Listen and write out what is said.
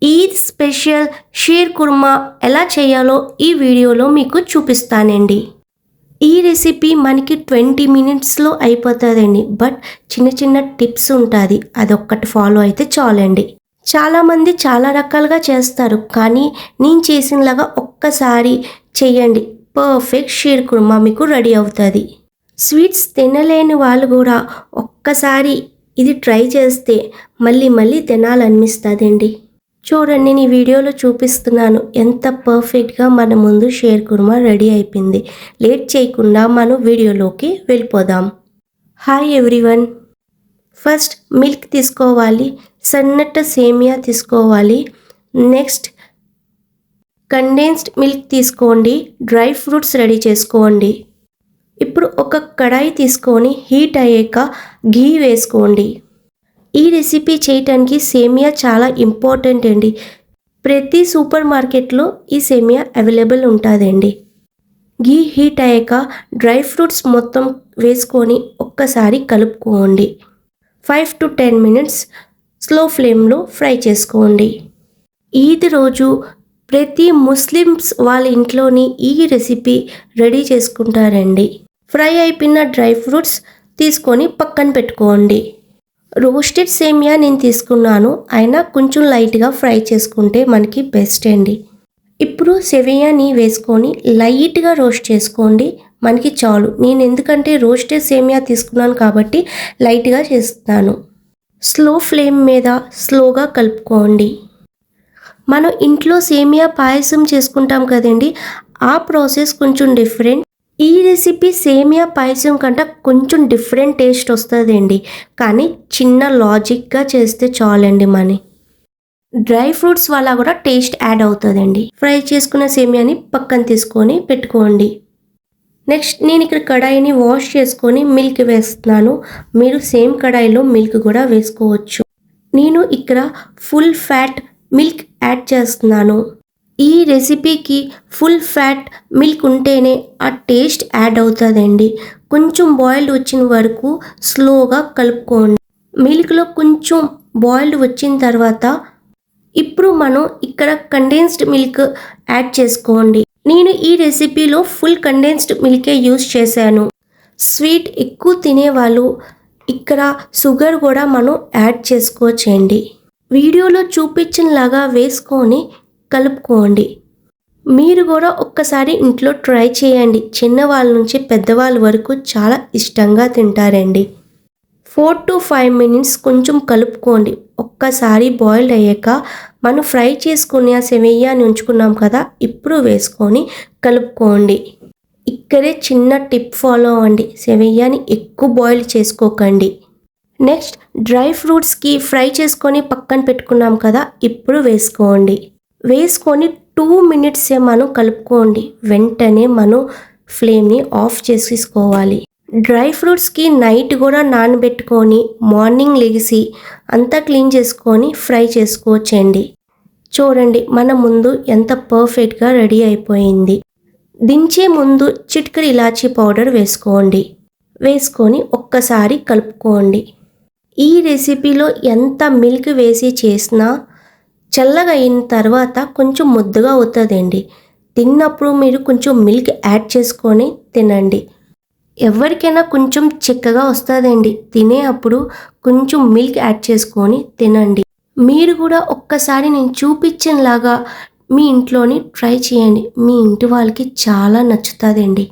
Eid special shear kurma ఎలా చేయాలో ఈ వీడియోలో మీకు చూపిస్తానండి. ఈ రెసిపీ మనకి 20 మినిట్స్లో అయిపోతుందండి. బట్ చిన్న చిన్న టిప్స్ ఉంటుంది, అదొక్కటి ఫాలో అయితే చాలండి. చాలామంది చాలా రకాలుగా చేస్తారు, కానీ నేను చేసినలాగా ఒక్కసారి చేయండి, పర్ఫెక్ట్ షీర్ కుర్మా మీకు రెడీ అవుతుంది. స్వీట్స్ తినలేని వాళ్ళు కూడా ఒక్కసారి ఇది ట్రై చేస్తే మళ్ళీ మళ్ళీ తినాలనిపిస్తుందండి. చూడండి, నేను ఈ వీడియోలో చూపిస్తున్నాను ఎంత పర్ఫెక్ట్గా మన ముందు షీర్ కుర్మా రెడీ అయిపోయింది. లేట్ చేయకుండా మనం వీడియోలోకి వెళ్ళిపోదాం. Hi everyone. ఫస్ట్ మిల్క్ తీసుకోవాలి, సన్నటి సేమియా తీసుకోవాలి, నెక్స్ట్ కండెన్స్డ్ మిల్క్ తీసుకోండి, డ్రై ఫ్రూట్స్ రెడీ చేసుకోండి. ఇప్పుడు ఒక కడాయి తీసుకొని హీట్ అయ్యాక ఘీ వేసుకోండి. ఈ రెసిపీ చేయటానికి సేమియా చాలా ఇంపార్టెంట్ అండి. ప్రతి సూపర్ మార్కెట్లో ఈ సేమియా అవైలబుల్ ఉంటుందండి. ఘీ హీట్ అయ్యాక డ్రై ఫ్రూట్స్ మొత్తం వేసుకొని ఒక్కసారి కలుపుకోండి. 5 to 10 మినిట్స్ స్లో ఫ్లేమ్లో ఫ్రై చేసుకోండి. ఈద్ రోజు ప్రతి ముస్లిమ్స్ వాళ్ళ ఇంట్లోని ఈ రెసిపీ రెడీ చేసుకుంటారండి. ఫ్రై అయిపోయిన డ్రై ఫ్రూట్స్ తీసుకొని పక్కన పెట్టుకోండి. రోస్టెడ్ సేమియా నేను తీసుకున్నాను, అయినా కొంచెం లైట్గా ఫ్రై చేసుకుంటే మనకి బెస్ట్ అండి. ఇప్పుడు సేమియాని వేసుకొని లైట్గా రోస్ట్ చేసుకోండి, మనకి చాలు. నేను ఎందుకంటే రోస్టెడ్ సేమియా తీసుకున్నాను కాబట్టి లైట్గా చేస్తున్నాను. స్లో ఫ్లేమ్ మీద స్లోగా కలుపుకోండి. మనం ఇంట్లో సేమియా పాయసం చేసుకుంటాం కదండి, ఆ ప్రాసెస్ కొంచెం డిఫరెంట్. ఈ రెసిపీ సేమియా పాయసం కంటే కొంచెం డిఫరెంట్ టేస్ట్ వస్తుందండి, కానీ చిన్న లాజిక్గా చేస్తే చాలండి. డ్రై ఫ్రూట్స్ వల్ల కూడా టేస్ట్ యాడ్ అవుతుందండి. ఫ్రై చేసుకున్న సేమియాని పక్కన తీసుకొని పెట్టుకోండి. నెక్స్ట్ నేను ఇక్కడ కడాయిని వాష్ చేసుకొని మిల్క్ వేస్తున్నాను. మీరు సేమ్ కడాయిలో మిల్క్ కూడా వేసుకోవచ్చు. నేను ఇక్కడ ఫుల్ ఫ్యాట్ మిల్క్ యాడ్ చేస్తున్నాను. ఈ రెసిపీకి ఫుల్ ఫ్యాట్ మిల్క్ ఉంటేనే ఆ టేస్ట్ యాడ్ అవుతుందండి. కొంచెం బాయిల్డ్ వచ్చిన వరకు స్లోగా కలుపుకోండి. మిల్క్లో కొంచెం బాయిల్డ్ వచ్చిన తర్వాత ఇప్పుడు మనం ఇక్కడ కండెన్స్డ్ మిల్క్ యాడ్ చేసుకోండి. నేను ఈ రెసిపీలో ఫుల్ కండెన్స్డ్ మిల్కే యూస్ చేశాను. స్వీట్ ఎక్కువ తినేవాళ్ళు ఇక్కడ షుగర్ కూడా మనం యాడ్ చేసుకోవచ్చండి. వీడియోలో చూపించినలాగా వేసుకొని కలుపుకోండి. మీరు కూడా ఒక్కసారి ఇంట్లో ట్రై చేయండి. చిన్నవాళ్ళ నుంచి పెద్దవాళ్ళ వరకు చాలా ఇష్టంగా తింటారండి. 4 to 5 మినిట్స్ కొంచెం కలుపుకోండి. ఒక్కసారి బాయిల్డ్ అయ్యాక మనం ఫ్రై చేసుకునే సేమియాని ఉంచుకున్నాం కదా, ఇప్పుడు వేసుకొని కలుపుకోండి. ఇక్కడే చిన్న టిప్ ఫాలో అవ్వండి, సేమియాని ఎక్కువ బాయిల్ చేసుకోకండి. నెక్స్ట్ డ్రై ఫ్రూట్స్కి ఫ్రై చేసుకొని పక్కన పెట్టుకున్నాం కదా, ఇప్పుడు వేసుకోండి. వేసుకొని 2 మినిట్సే మనం కలుపుకోండి. వెంటనే మనం ఫ్లేమ్ని ఆఫ్ చేసేసుకోవాలి. డ్రై ఫ్రూట్స్కి నైట్ కూడా నానబెట్టుకొని మార్నింగ్ లెగిసి అంతా క్లీన్ చేసుకొని ఫ్రై చేసుకోవచ్చండి. చూడండి, మన ముందు ఎంత పర్ఫెక్ట్గా రెడీ అయిపోయింది. దించే ముందు చిటికెడు ఇలాచీ పౌడర్ వేసుకోండి. వేసుకొని ఒక్కసారి కలుపుకోండి. ఈ రెసిపీలో ఎంత మిల్క్ వేసి చేసినా చల్లగా అయిన తర్వాత కొంచెం ముద్దగా అవుతుందండి. తిన్నప్పుడు మీరు కొంచెం మిల్క్ యాడ్ చేసుకొని తినండి. ఎవరికైనా కొంచెం చిక్కగా వస్తుందండి, తినే అప్పుడు కొంచెం మిల్క్ యాడ్ చేసుకొని తినండి. మీరు కూడా ఒక్కసారి నేను చూపించినలాగా మీ ఇంట్లోని ట్రై చేయండి, మీ ఇంటి వాళ్ళకి చాలా నచ్చుతుందండి.